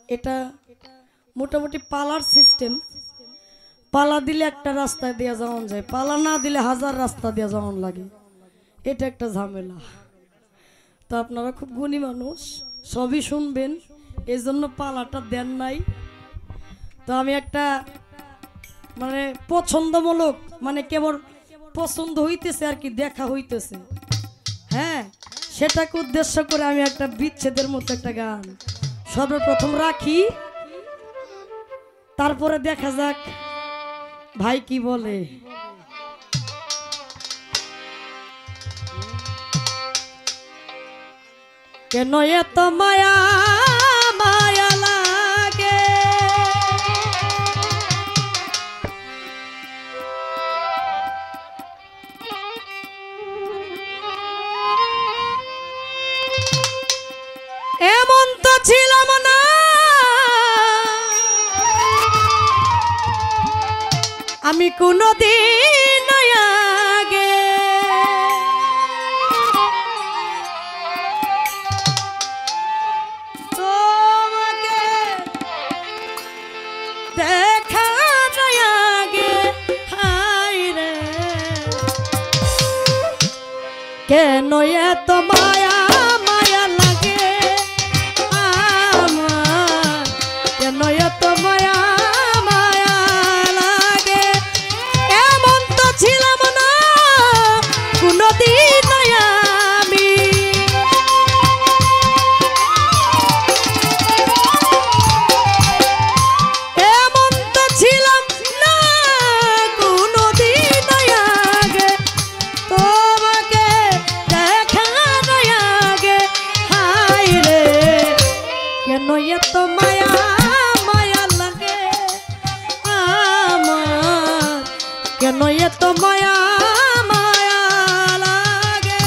এটা মোটামুটি পালার সিস্টেম। পালা দিলে একটা রাস্তায় দিয়ে যাওয়া যায়, পালা না দিলে হাজার রাস্তা দিয়ে যাওয়া লাগে। এটা একটা ঝামেলা। তো আপনারা খুব গুণী মানুষ, সবই শুনবেন, এই জন্য পালাটা দেন নাই। তো আমি একটা মানে পছন্দমূলক, মানে কেবল পছন্দ হইতেছে আর কি, দেখা হইতেছে, হ্যাঁ, সেটাকে উদ্দেশ্য করে আমি একটা বিচ্ছেদের মতো একটা গান সর্বপ্রথম রাখি, তারপরে দেখা যাক ভাই কি বলে। কেন এত মায়া মায়া লাগে, এমন তো ছিলাম না আমি কোনদিন আগে, তোমাকে দেখার আগে হায় রে, কেন এত মায়া মায়া লাগে আমার, কেন এত মায়া মায়া লাগে, এমন তো ছিলাম না কোনদিন আমি, এমন তো ছিলাম না কোনদিন আগে, তোমাকে দেখার আগে হায় রে, কেন এত মায়া মায়া লাগে আমার, কেন এত মায়া মায়া লাগে।